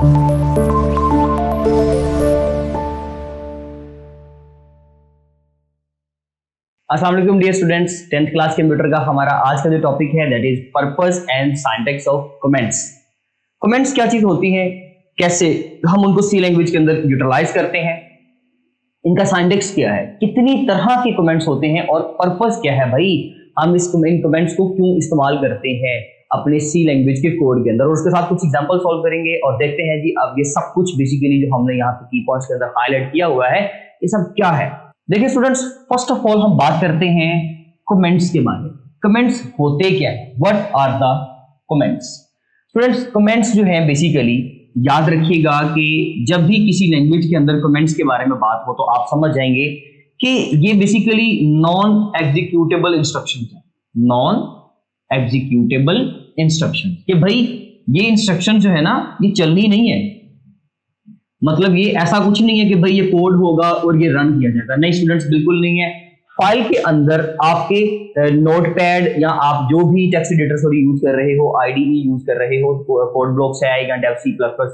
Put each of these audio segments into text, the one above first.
अस्सलाम वालेकुम dear students, 10th class computer का हमारा आज का जो टॉपिक है that is purpose and syntax of comments. Comments क्या चीज होती है, कैसे हम उनको सी लैंग्वेज के अंदर यूटिलाइज करते हैं, इनका सिंटैक्स क्या है, कितनी तरह के कमेंट्स होते हैं और पर्पस क्या है भाई, हम इन कमेंट्स को क्यों इस्तेमाल करते हैं अपने सी लैंग्वेज के कोड के अंदर, और उसके साथ कुछ एग्जांपल सॉल्व करेंगे और देखते हैं जी अब ये सब कुछ बेसिकली जो हमने यहाँ पे की पॉइंट्स के अंदर हाईलाइट किया हुआ है ये सब क्या है। देखिए स्टूडेंट्स, फर्स्ट ऑफ ऑल हम बात करते हैं कमेंट्स के बारे में। कमेंट्स होते क्या है, what are the comments. Students, comments जो है बेसिकली याद रखिएगा कि जब भी किसी लैंग्वेज के अंदर कमेंट्स के बारे में बात हो तो आप समझ जाएंगे कि ये बेसिकली नॉन एग्जीक्यूटेबल इंस्ट्रक्शन है। नॉन एग्जीक्यूटेबल इंस्ट्रक्शन कि भाई ये इंस्ट्रक्शन जो है ना ये चलनी नहीं है, मतलब ये ऐसा कुछ नहीं है कि भाई ये कोड होगा और ये रन किया जाएगा। नहीं स्टूडेंट्स, बिल्कुल नहीं है। फाइल के अंदर आपके नोटपैड या आप जो भी टेक्स्ट एडिटर यूज कर रहे हो, आईडीई यूज कर रहे हो, कोड ब्लॉक्स है या डेव C++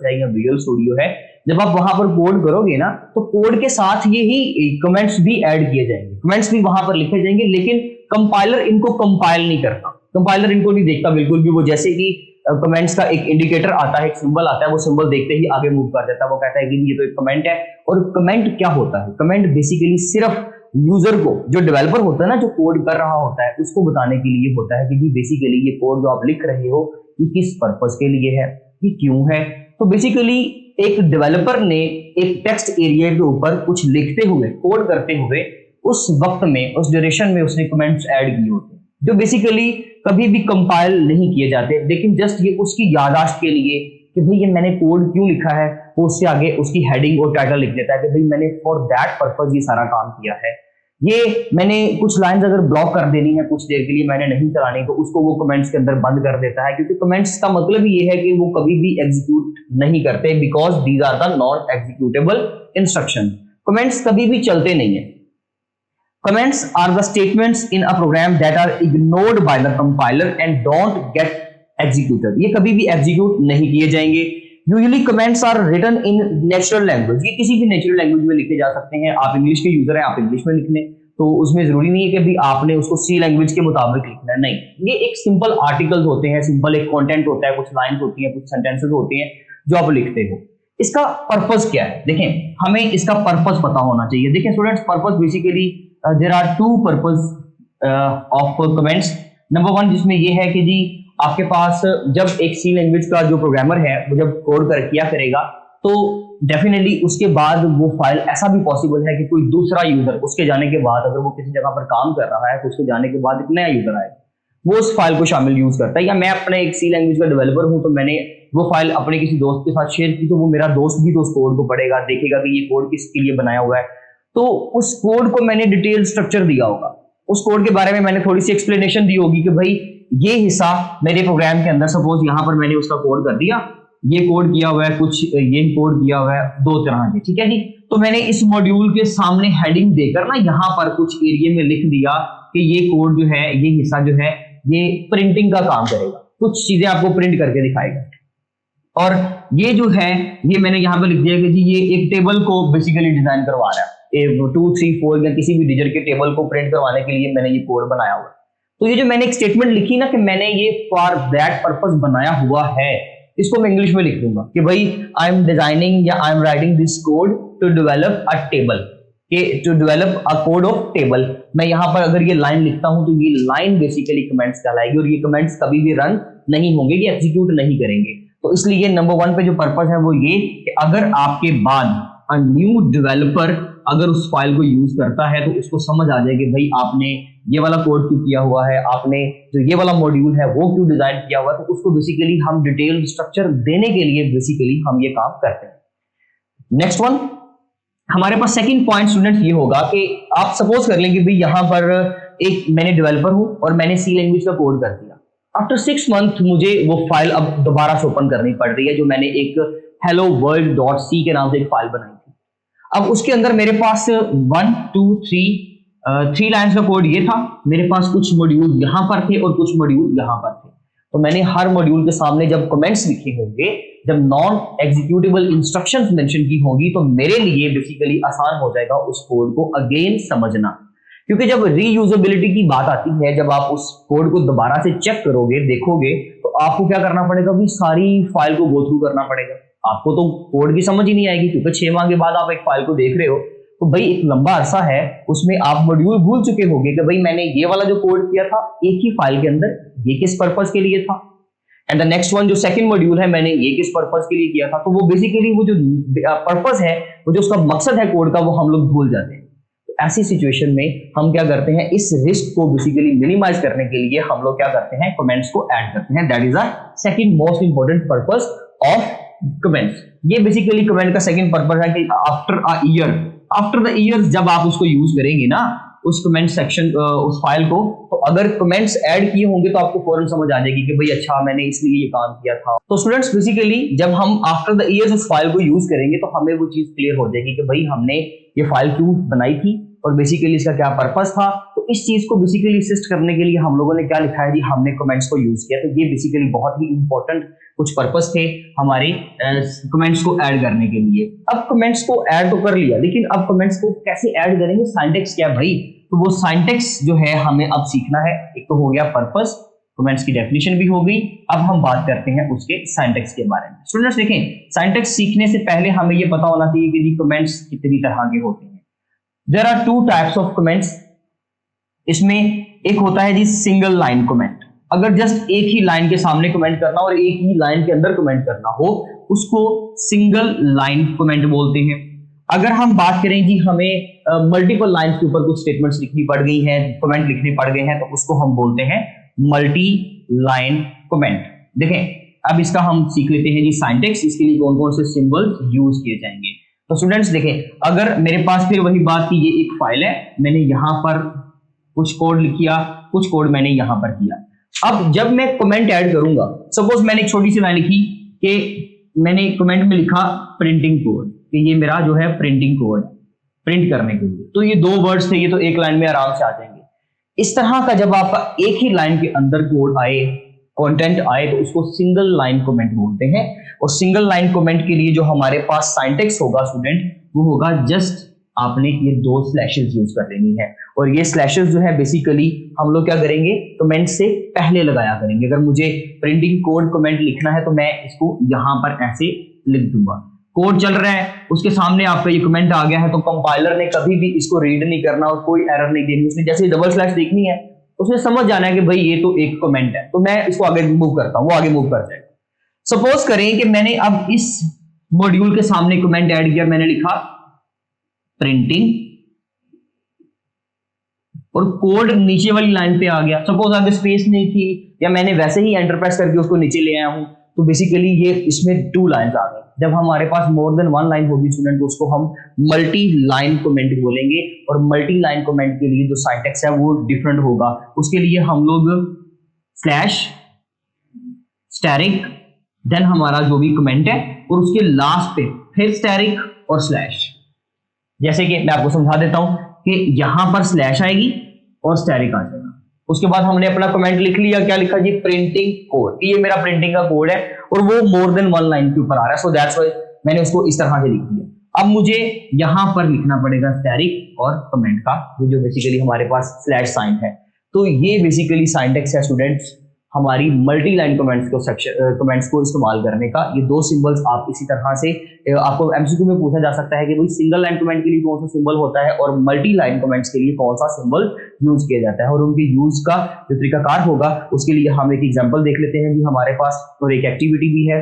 है या विजुअल स्टूडियो है, जब आप वहां पर कोड करोगे ना तो कोड के साथ ये ही कमेंट्स भी ऐड किए जाएंगे, कमेंट्स भी वहां पर लिखे जाएंगे, लेकिन कंपाइलर इनको कंपाइल नहीं करता, कंपाइलर इनको नहीं देखता बिल्कुल भी। वो जैसे कि कमेंट्स का एक इंडिकेटर आता है, एक सिंबल आता है, वो सिंबल देखते ही आगे मूव कर देता है, वो कहता है कि ये तो एक कमेंट है। और कमेंट क्या होता है, कमेंट बेसिकली सिर्फ यूजर को, जो डेवलपर होता है ना, जो कोड कर रहा होता है, उसको बताने के लिए होता है कि जी बेसिकली ये कोड जो आप लिख रहे हो ये किस पर्पस के लिए है, ये क्यों है। तो बेसिकली एक डेवलपर ने एक टेक्स्ट एरिया के ऊपर कुछ लिखते हुए, कोड करते हुए, उस वक्त में, उस ड्यूरेशन में उसने कमेंट्स ऐड किए होते हैं जो बेसिकली कभी भी कंपाइल नहीं किए जाते, लेकिन जस्ट ये उसकी याददाश्त के लिए कि भाई ये मैंने कोड क्यों लिखा है, वो उससे आगे उसकी हेडिंग और टाइटल लिख देता है कि भाई मैंने फॉर दैट पर्पस ये सारा काम किया है। ये मैंने कुछ लाइंस अगर ब्लॉक कर देनी है कुछ देर के लिए, मैंने नहीं चलानी, तो उसको वो कमेंट्स के अंदर बंद कर देता है, क्योंकि कमेंट्स का मतलब ये है कि वो कभी भी एग्जीक्यूट नहीं करते, because these are the non executable instruction. Comments कभी भी चलते नहीं है। Comments are the statements in a program that are ignored by the compiler and don't get executed. ये कभी भी execute नहीं किए जाएंगे। Usually comments are written in natural language. ये किसी भी natural language में लिखे जा सकते हैं। आप इंग्लिश के यूजर हैं, आप इंग्लिश में लिख लें, तो उसमें जरूरी नहीं है कि भी आपने उसको सी लैंग्वेज के मुताबिक लिखना है, नहीं। ये एक सिंपल आर्टिकल्स होते हैं, सिंपल एक कंटेंट होता है, कुछ लाइन्स होती हैं, कुछ सेंटेंसेस होते हैं जो आप लिखते हो। इसका पर्पस क्या है, देखें, हमें इसका पर्पस पता होना चाहिए। देखें students, purpose basically there are two purpose of comments. Number one जिसमें ये है कि जी आपके पास जब एक सी लैंग्वेज का जो प्रोग्रामर है वो जब कोड कर किया करेगा तो डेफिनेटली उसके बाद वो फाइल, ऐसा भी पॉसिबल है कि कोई दूसरा यूजर उसके जाने के बाद, अगर वो किसी जगह पर काम कर रहा है तो उसके जाने के बाद एक नया यूजर आएगा, वो उस फाइल को शामिल यूज करता है। या मैं अपने एक सी लैंग्वेज का डेवलपर हूं तो मैंने वो फाइल अपने किसी दोस्त के साथ शेयर की, तो वो मेरा दोस्त भी तो उस कोड को पढ़ेगा, देखेगा कि ये कोड किसके लिए बनाया हुआ है, तो उस कोड को मैंने डिटेल स्ट्रक्चर दिया होगा, उस कोड के बारे में मैंने थोड़ी सी एक्सप्लेनेशन दी होगी कि भाई ये हिस्सा मेरे प्रोग्राम के अंदर, सपोज यहां पर मैंने उसका कोड कर दिया, ये कोड किया हुआ है, कुछ ये कोड किया हुआ है, दो तरह के, ठीक है जी। तो मैंने इस मॉड्यूल के सामने हेडिंग देकर ना यहाँ पर कुछ एरिया में लिख दिया कि ये कोड जो है, ये हिस्सा जो है ये प्रिंटिंग का काम करेगा, कुछ चीजें आपको प्रिंट करके दिखाएगा। और ये जो है ये मैंने यहाँ पर लिख दिया कि जी ये एक टेबल को बेसिकली डिजाइन करवा रहा है, 2, 3, 4 या किसी भी डिजिट के टेबल को प्रिंट करवाने के लिए मैंने ये कोड बनाया हुआ है। तो ये जो मैंने एक स्टेटमेंट लिखी ना कि मैंने ये फॉर दैट पर्पस बनाया हुआ है, इसको मैं इंग्लिश में लिख दूंगा कि भाई आई एम डिजाइनिंग या I am writing this code to develop a table, to develop a code of table. मैं यहाँ पर अगर ये लाइन लिखता हूं तो ये लाइन बेसिकली कमेंट्स कहलाएगी, और ये कमेंट्स कभी भी रन नहीं होंगे, ये एग्जीक्यूट नहीं करेंगे। तो इसलिए नंबर वन पे जो पर्पस है वो ये कि अगर आपके बाद अ न्यू डेवलपर अगर उस फाइल को यूज करता है तो उसको समझ आ जाए कि भाई आपने ये वाला कोड क्यों किया हुआ है, आपने जो ये वाला मॉड्यूल है वो क्यों डिजाइन किया हुआ है, तो उसको बेसिकली हम डिटेल स्ट्रक्चर देने के लिए बेसिकली हम ये काम करते हैं। नेक्स्ट वन, हमारे पास सेकंड पॉइंट स्टूडेंट्स ये होगा कि आप सपोज कर लेंगे भाई यहाँ पर एक मैंने डेवलपर हूं और मैंने सी लैंग्वेज का कोड कर दिया। आफ्टर 6 मंथ मुझे वो फाइल अब दोबारा से ओपन करनी पड़ रही है, जो मैंने एक hello world.c के नाम से एक फाइल बनाई थी। अब उसके अंदर मेरे पास 1 2 3 लाइंस का कोड ये था, मेरे पास कुछ मॉड्यूल यहां पर थे और कुछ मॉड्यूल यहां पर थे। तो मैंने हर मॉड्यूल के सामने जब कमेंट्स लिखे होंगे, जब नॉन एग्जीक्यूटेबल इंस्ट्रक्शंस मेंशन की होंगी, तो मेरे लिए बेसिकली आसान हो जाएगा उस कोड को अगेन समझना। क्योंकि जब रीयूजेबिलिटी की बात आती है, जब आप उस कोड को दोबारा से चेक करोगे, देखोगे, तो आपको क्या करना पड़ेगा कि सारी फाइल को गो थ्रू करना पड़ेगा। आपको तो कोड की समझ ही नहीं आएगी, क्योंकि 6 माह के बाद आप एक फाइल को देख रहे हो, तो भाई एक लंबा अरसा है, उसमें आप मॉड्यूल भूल चुके होंगे कि भाई मैंने ये वाला जो कोड किया था एक ही फाइल के अंदर, ये किस पर्पस के लिए था, एंड द नेक्स्ट वन जो सेकंड मॉड्यूल है मैंने ये किस पर्पस के लिए किया था। तो वो बेसिकली वो जो पर्पस है, वो जो उसका मकसद है कोड का, वो हम लोग भूल जाते हैं। तो ऐसी सिचुएशन में हम क्या करते हैं, इस रिस्क को बेसिकली मिनिमाइज करने के लिए हम लोग क्या करते हैं, कमेंट्स को ऐड करते हैं। That is a second most important purpose of comments. ये बेसिकली कमेंट का सेकंड पर्पस है कि आफ्टर द ईयर जब आप उसको यूज करेंगे ना, उस कमेंट सेक्शन उस फाइल को, तो अगर कमेंट्स ऐड किए होंगे तो आपको फौरन समझ आ जाएगी कि भाई अच्छा मैंने इसलिए ये काम किया था। तो स्टूडेंट्स बेसिकली जब हम आफ्टर द ईयर्स उस फाइल को यूज करेंगे तो हमें वो चीज क्लियर हो जाएगी कि भाई हमने ये फाइल क्यों बनाई थी और बेसिकली इसका क्या पर्पस था। तो इस चीज को बेसिकली असिस्ट करने के लिए हम लोगों ने क्या लिखा है जी, हमने कमेंट्स को यूज किया। तो ये बेसिकली बहुत ही इंपॉर्टेंट कुछ पर्पस थे हमारे कमेंट्स को ऐड करने के लिए। अब कमेंट्स को ऐड तो कर लिया, लेकिन अब कमेंट्स को कैसे ऐड करेंगे, सिंटैक्स क्या भाई, तो वो सिंटैक्स जो है हमें अब सीखना है। एक तो हो गया पर्पस, कमेंट्स की डेफिनेशन भी हो गई, अब हम बात करते हैं उसके सिंटैक्स के बारे में। स्टूडेंट्स देखें, सिंटैक्स सीखने से पहले हमें ये पता होना चाहिए कि जी कमेंट्स कितनी तरह के होते हैं। There are two types of comments. इसमें एक होता है जी सिंगल लाइन कमेंट। अगर जस्ट एक ही लाइन के सामने कमेंट करना और एक ही लाइन के अंदर कमेंट करना हो, उसको सिंगल लाइन कमेंट बोलते हैं। अगर हम बात करें जी हमें मल्टीपल लाइंस के ऊपर कुछ स्टेटमेंट्स लिखनी पड़ गई हैं, कमेंट लिखने पड़ गए हैं, तो उसको हम बोलते हैं मल्टी लाइन कमेंट। देखें अब इसका हम सीख लेते हैं जी सिंटैक्स, इसके लिए कौन कौन से सिंबल्स यूज किए जाएंगे। तो स्टूडेंट्स देखें, अगर मेरे पास फिर वही बात कि ये एक फाइल है, मैंने यहां पर कुछ कोड किया, कुछ कोड मैंने यहां पर किया। अब जब मैं कमेंट ऐड करूंगा, सपोज मैंने एक छोटी सी लाइन लिखी कि मैंने कमेंट में लिखा प्रिंटिंग कोड, कि ये मेरा जो है प्रिंटिंग कोड प्रिंट करने के लिए, तो ये दो वर्ड्स थे, ये तो एक लाइन में आराम से आ जाएंगे। इस तरह का जब आपका एक ही लाइन के अंदर कोड आए, कंटेंट आए, तो उसको सिंगल लाइन कमेंट बोलते हैं। और सिंगल लाइन कमेंट के लिए जो हमारे पास सिंटैक्स होगा स्टूडेंट, वो होगा जस्ट आपने ये दो स्लैशेस यूज कर लेनी है। और ये स्लैशेस जो है बेसिकली हम लोग क्या करेंगे, कमेंट से पहले लगाया करेंगे। अगर मुझे प्रिंटिंग कोड कमेंट लिखना है तो मैं इसको यहां पर ऐसे लिख दूंगा। कोड चल रहा है, उसके सामने आपका ये कमेंट आ गया है, तो कंपाइलर ने कभी भी इसको रीड नहीं करना और कोई एरर नहीं देनी। उसने जैसे डबल स्लैश देखनी है, उसने समझ जाना है कि भाई ये तो एक कमेंट है, तो मैं इसको आगे मूव करता हूं, वो आगे मूव कर जाएगा। सपोज करें कि मैंने अब इस मॉड्यूल के सामने कमेंट ऐड किया, मैंने लिखा प्रिंटिंग और कोड नीचे वाली लाइन पे आ गया। सपोज आगे स्पेस नहीं थी या मैंने वैसे ही एंटर प्रेस करके उसको नीचे ले आया हूं, तो बेसिकली ये इसमें टू लाइंस आ गई। जब हमारे पास मोर देन वन लाइन होगी स्टूडेंट, तो उसको हम मल्टी लाइन कमेंट बोलेंगे। और मल्टी लाइन कमेंट के लिए जो सिंटैक्स है वो डिफरेंट होगा। उसके लिए हम लोग स्लैश स्टैरिक, देन हमारा जो भी कमेंट है, और उसके लास्ट पे फिर स्टैरिक और स्लैश। जैसे कि मैं आपको समझा देता हूं कि यहां पर स्लैश आएगी और स्टैरिक आ जाएगा। उसके बाद हमने अपना कमेंट लिख लिया, क्या लिखा जी, प्रिंटिंग कोड। ये मेरा प्रिंटिंग का कोड है और वो मोर देन वन लाइन के ऊपर आ रहा है, सो दैट्स व्हाई मैंने उसको इस तरह से लिख दिया। अब मुझे यहां पर लिखना पड़ेगा स्टैरिक और कमेंट का, जो बेसिकली हमारे पास स्लैश साइन है। तो ये बेसिकली सिंटैक्स है स्टूडेंट्स हमारी मल्टी लाइन कमेंट्स को इस्तेमाल करने का। ये दो सिंबल्स आप इसी तरह से आपको एमसीक्यू में पूछा जा सकता है कि भाई सिंगल लाइन कमेंट के लिए कौन सा सिंबल होता है और मल्टी लाइन कमेंट्स के लिए कौन सा सिंबल यूज किया जाता है, और उनके यूज का जो तरीकाकार होगा उसके लिए हम एक एग्जांपल देख लेते हैं जी हमारे पास, और एक एक्टिविटी भी है,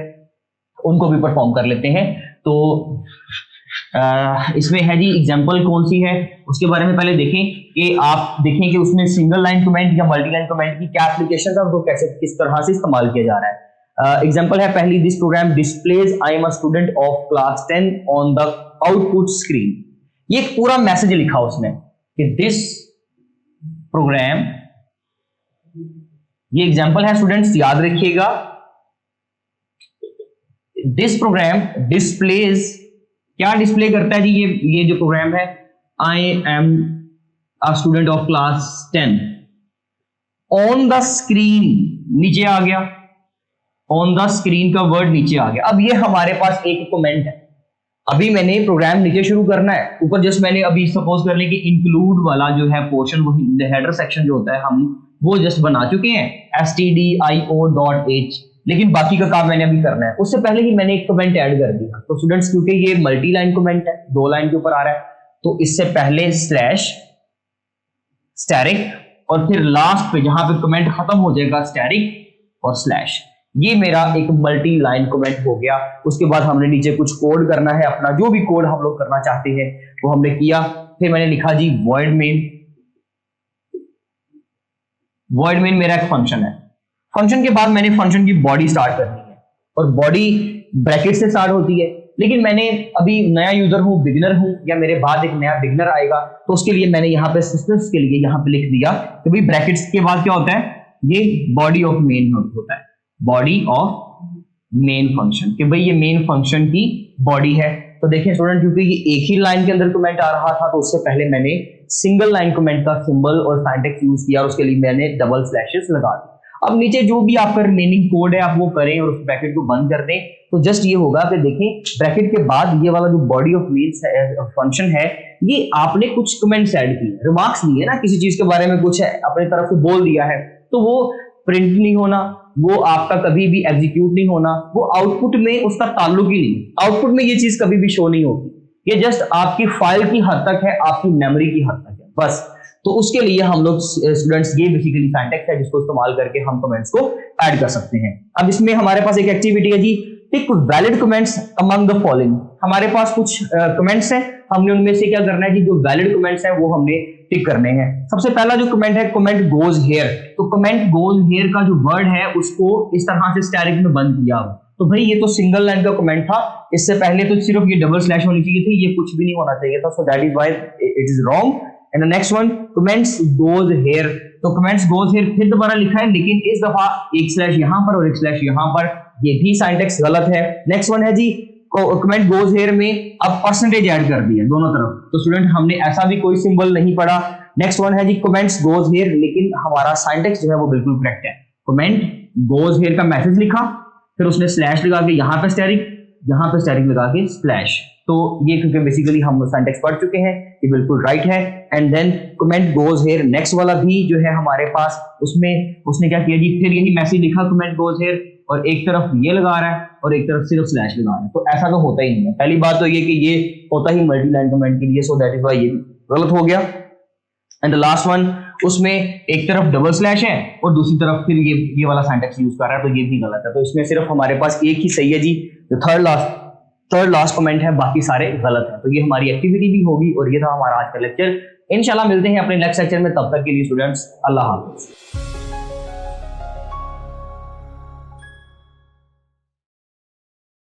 उनको भी परफॉर्म कर लेते हैं। तो इसमें है जी एग्जांपल कौन सी है, उसके बारे में पहले देखें कि आप देखें कि उसमें सिंगल लाइन कमेंट या मल्टी लाइन कमेंट की क्या एप्लीकेशन है, उनको कैसे किस तरह से इस्तेमाल किया जा रहा है। एग्जांपल है पहली, this program displays I am a student of class 10 on the output screen. ये एक पूरा मैसेज लिखा उसने कि दिस प्रोग्राम, ये एग्जांपल है स्टूडेंट्स, याद रखिएगा। दिस प्रोग्राम डिस्प्लेज, क्या डिस्प्ले करता है जी, ये जो प्रोग्राम है, I am a student of class 10 on the screen नीचे आ गया, ऑन द स्क्रीन का वर्ड नीचे आ गया। अब ये हमारे पास एक कमेंट है, अभी मैंने प्रोग्राम नीचे शुरू करना है, ऊपर जस्ट मैंने अभी सपोज कर लें कि इंक्लूड वाला जो है पोर्शन, वो हेडर सेक्शन जो होता है हम वो जस्ट बना चुके हैं stdio.h, लेकिन बाकी का काम मैंने अभी करना है। उससे पहले ही मैंने एक कमेंट ऐड कर दिया। तो स्टूडेंट्स क्योंकि ये मल्टी लाइन कमेंट है, 2 लाइन के ऊपर आ रहा है, तो इससे पहले स्लैश स्टैरिक और फिर लास्ट पे जहां पे कमेंट खत्म हो जाएगा स्टैरिक और स्लैश, ये मेरा एक मल्टी लाइन कमेंट हो गया। उसके बाद हमने नीचे कुछ कोड करना है अपना, जो भी कोड हम लोग करना चाहते हैं वो हमने किया। फिर मैंने लिखा जी void main, void main मेरा एक फंक्शन है। फंक्शन के बाद मैंने फंक्शन की बॉडी स्टार्ट करनी है और बॉडी ब्रैकेट से स्टार्ट होती है, लेकिन मैंने अभी नया यूजर हूं, बिगिनर हूं, या मेरे बाद एक नया बिगिनर आएगा, तो उसके लिए मैंने यहाँ पे सिस्टम्स के लिए यहाँ पे लिख दिया कि भाई ब्रैकेट्स के बाद क्या होता है, ये बॉडी ऑफ मेन होता है, बॉडी ऑफ मेन फंक्शन, कि भाई ये मेन फंक्शन की बॉडी है। तो देखिए स्टूडेंट, क्योंकि ये एक ही लाइन के अंदर कमेंट आ रहा था, तो उससे पहले मैंने सिंगल लाइन कमेंट का सिंबल और सिंटैक्स यूज किया और उसके लिए मैंने डबल स्लैशेस लगा दी। अब नीचे जो भी आपका रिमेनिंग कोड है आप वो करें और उस ब्रैकेट को बंद कर दें। तो जस्ट ये होगा कि देखें ब्रैकेट के बाद ये वाला जो बॉडी ऑफ मेन फंक्शन है, ये आपने कुछ कमेंट्स ऐड किए, रिमार्क्स दिए ना, किसी चीज के बारे में कुछ है अपनी तरफ से बोल दिया है, तो वो प्रिंट नहीं होना, वो आपका कभी भी एग्जीक्यूट नहीं होना, वो आउटपुट में उसका ताल्लुक ही नहीं, आउटपुट में ये चीज कभी भी शो नहीं होगी। ये जस्ट आपकी फाइल की हद तक है, आपकी मेमोरी की हद तक है बस। तो उसके लिए हम लोग स्टूडेंट्स, ये बेसिकली सिंटैक्स है जिसको इस्तेमाल करके हम कमेंट्स को ऐड कर सकते हैं। अब इसमें हमारे पास एक एक्टिविटी है जी, tick valid comments among the following. हमारे पास कुछ कमेंट्स हैं, हमने उनमें से क्या करना है जी, जो वैलिड कमेंट्स हैं वो हमने टिक करने हैं। सबसे पहला जो कमेंट है, कमेंट गोज हेयर। तो कमेंट गोज हेयर का जो वर्ड है उसको इस तरह से स्टैरिक में बंद किया। तो भाई ये तो सिंगल लाइन का कमेंट था, इससे पहले तो सिर्फ ये डबल स्लैश होनी चाहिए थी, ये कुछ भी नहीं होना चाहिए था, so that is why it is wrong. And the next one, comments goes hair. तो कमेंट्स गोज हेयर फिर दोबारा लिखा है, लेकिन इस दफा एक स्लैश यहां पर और एक स्लैश यहां पर, ये भी सिंटैक्स गलत है। नेक्स्ट वन है जी, कमेंट गोज हेयर में अब परसेंटेज ऐड कर दिया दोनों तरफ, तो स्टूडेंट हमने ऐसा भी कोई सिंबल नहीं पढ़ा। नेक्स्ट वन है जी, कमेंट्स गोज हेयर, लेकिन हमारा सिंटैक्स जो है वो बिल्कुल करेक्ट है। कमेंट गोज हेयर का मैसेज लिखा, फिर उसने स्लैश लगा के यहाँ पे स्टैरिक, यहाँ पे स्टैरिक लगा के स्लैश। तो ये क्योंकि बेसिकली हम सिंटैक्स पढ़ चुके हैं, ये बिल्कुल राइट है। And then comment goes here next वाला भी जो है हमारे पास, उसमें उसने क्या किया जी, फिर यही मैसेज लिखा कमेंट गोज हेयर, और एक तरफ ये लगा रहा है और एक तरफ सिर्फ स्लैश लगा रहा है। तो ऐसा तो होता ही नहीं है। पहली बात तो ये कि ये होता ही मल्टी लाइन कमेंट के लिए, सो दैट इज व्हाई ये गलत हो गया। एंड द लास्ट वन, उसमें एक तरफ डबल स्लैश है और दूसरी तरफ फिर ये वाला सिंटैक्स यूज कर रहा है, तो ये भी गलत है। तो इसमें सिर्फ हमारे पास एक ही सही है जी, जो थर्ड लास्ट कमेंट है, बाकी सारे गलत हैं। तो ये हमारी एक्टिविटी भी होगी और ये था हमारा आज का लेक्चर। इंशाल्लाह मिलते हैं अपने नेक्स्ट लेक्चर में, तब तक के लिए स्टूडेंट्स अल्लाह हाफ़िज़।